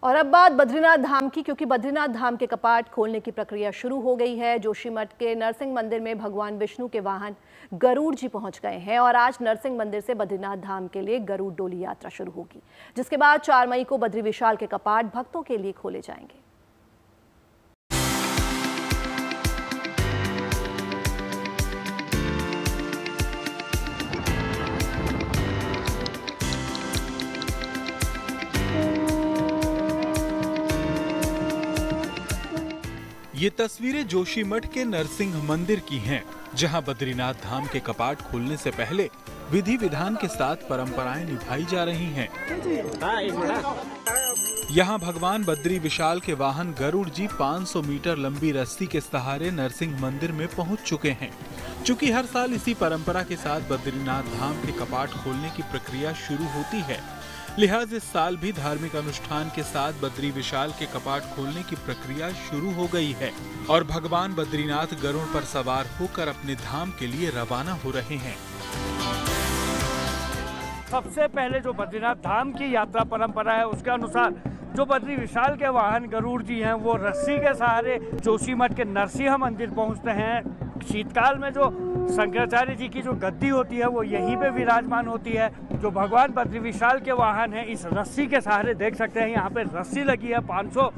और अब बात बद्रीनाथ धाम की, क्योंकि बद्रीनाथ धाम के कपाट खोलने की प्रक्रिया शुरू हो गई है। जोशीमठ के नरसिंह मंदिर में भगवान विष्णु के वाहन गरुड़ जी पहुंच गए हैं और आज नरसिंह मंदिर से बद्रीनाथ धाम के लिए गरुड़ डोली यात्रा शुरू होगी, जिसके बाद 4 मई को बद्री विशाल के कपाट भक्तों के लिए खोले जाएंगे। ये तस्वीरें जोशीमठ के नरसिंह मंदिर की हैं, जहां बद्रीनाथ धाम के कपाट खोलने से पहले विधि विधान के साथ परंपराएं निभाई जा रही हैं। यहां भगवान बद्री विशाल के वाहन गरुड़ जी 500 मीटर लंबी रस्सी के सहारे नरसिंह मंदिर में पहुंच चुके हैं। चूंकि हर साल इसी परंपरा के साथ बद्रीनाथ धाम के कपाट खोलने की प्रक्रिया शुरू होती है, लिहाजा इस साल भी धार्मिक अनुष्ठान के साथ बद्री विशाल के कपाट खोलने की प्रक्रिया शुरू हो गई है और भगवान बद्रीनाथ गरुड़ पर सवार होकर अपने धाम के लिए रवाना हो रहे हैं। सबसे पहले जो बद्रीनाथ धाम की यात्रा परंपरा है, उसके अनुसार जो बद्री विशाल के वाहन गरुड़ जी हैं, वो रस्सी के सहारे जोशीमठ के नरसिंह मंदिर पहुंचते हैं। शीतकाल में जो शंकराचार्य जी की जो गद्दी होती है, वो यहीं पे विराजमान होती है। जो भगवान बद्री विशाल के वाहन है, इस रस्सी के सहारे देख सकते हैं, यहाँ पे रस्सी लगी है। 500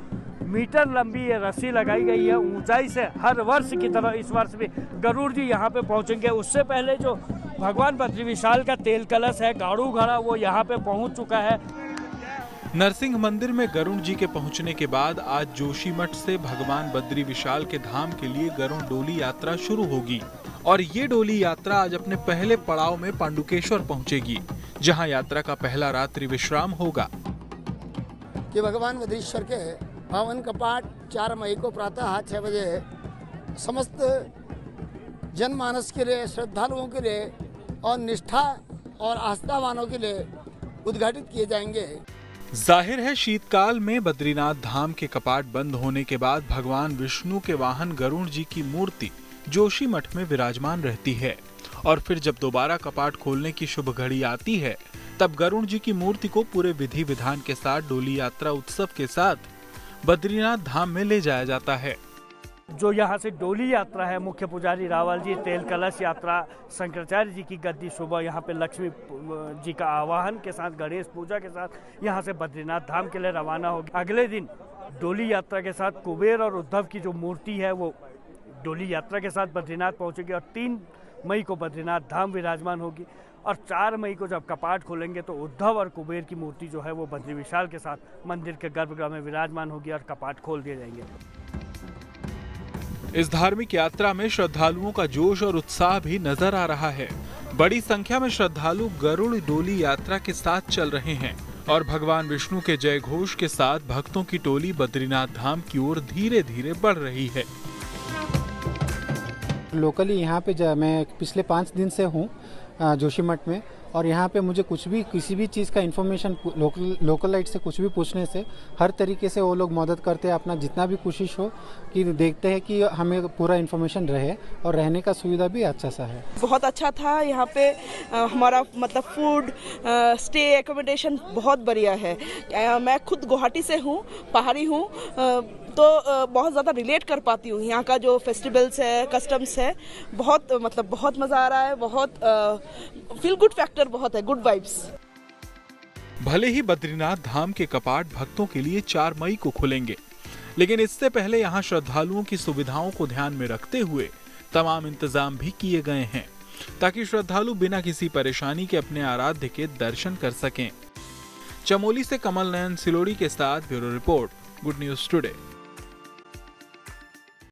मीटर लंबी ये रस्सी लगाई गई है ऊंचाई से। हर वर्ष की तरह इस वर्ष भी गरुड़ जी यहाँ पे पहुँचेंगे। उससे पहले जो भगवान बद्री विशाल का तेल कलश है, गाड़ू घड़ा, वो यहाँ पे पहुँच चुका है। नरसिंह मंदिर में गरुड़ जी के पहुंचने के बाद आज जोशीमठ से भगवान बद्री विशाल के धाम के लिए गरुड़ डोली यात्रा शुरू होगी और ये डोली यात्रा आज अपने पहले पड़ाव में पांडुकेश्वर पहुंचेगी, जहां यात्रा का पहला रात्रि विश्राम होगा। कि भगवान बद्रीश्वर के पावन कपाट 4 मई को प्रातः 6 बजे समस्त जनमानस के लिए, श्रद्धालुओं के लिए और निष्ठा और आस्थावानों के लिए उद्घाटित किए जाएंगे। जाहिर है, शीतकाल में बद्रीनाथ धाम के कपाट बंद होने के बाद भगवान विष्णु के वाहन गरुड़ जी की मूर्ति जोशीमठ में विराजमान रहती है और फिर जब दोबारा कपाट खोलने की शुभ घड़ी आती है, तब गरुड़ जी की मूर्ति को पूरे विधि विधान के साथ डोली यात्रा उत्सव के साथ बद्रीनाथ धाम में ले जाया जाता है। जो यहाँ से डोली यात्रा है, मुख्य पुजारी रावल जी, तेल कलश यात्रा, शंकराचार्य जी की गद्दी, सुबह यहाँ पे लक्ष्मी जी का आवाहन के साथ, गणेश पूजा के साथ यहाँ से बद्रीनाथ धाम के लिए रवाना होगी। अगले दिन डोली यात्रा के साथ कुबेर और उद्धव की जो मूर्ति है, वो डोली यात्रा के साथ बद्रीनाथ पहुँचेगी और 3 मई को बद्रीनाथ धाम विराजमान होगी और 4 मई को जब कपाट खोलेंगे तो उद्धव और कुबेर की मूर्ति जो है वो बद्री विशाल के साथ मंदिर के गर्भगृह में विराजमान होगी और कपाट खोल दिए जाएंगे। इस धार्मिक यात्रा में श्रद्धालुओं का जोश और उत्साह भी नजर आ रहा है। बड़ी संख्या में श्रद्धालु गरुड़ डोली यात्रा के साथ चल रहे हैं और भगवान विष्णु के जय घोष के साथ भक्तों की टोली बद्रीनाथ धाम की ओर धीरे धीरे बढ़ रही है। लोकली यहाँ पे मैं पिछले 5 दिन से हूँ जोशीमठ में, और यहाँ पे मुझे कुछ भी, किसी भी चीज़ का इन्फॉर्मेशन लोकल लाइट से कुछ भी पूछने से हर तरीके से वो लोग मदद करते हैं। अपना जितना भी कोशिश हो कि देखते हैं कि हमें पूरा इन्फॉर्मेशन रहे और रहने का सुविधा भी अच्छा सा है। बहुत अच्छा था यहाँ पे। हमारा मतलब फूड, स्टे, एकोमोडेशन बहुत बढ़िया है। मैं खुद गुवाहाटी से हूँ, पहाड़ी हूँ, तो बहुत ज़्यादा रिलेट कर पाती हूँ। यहाँ का जो फेस्टिवल्स है, कस्टम्स है, बहुत मतलब बहुत मज़ा आ रहा है। बहुत फील गुड फैक्टर बहुत है, गुड वाइब्स। भले ही बद्रीनाथ धाम के कपाट भक्तों के लिए 4 मई को खुलेंगे, लेकिन इससे पहले यहाँ श्रद्धालुओं की सुविधाओं को ध्यान में रखते हुए तमाम इंतजाम भी किए गए हैं, ताकि श्रद्धालु बिना किसी परेशानी के अपने आराध्य के दर्शन कर सकें। चमोली से कमल नयन सिलोड़ी के साथ bureau report, good news today.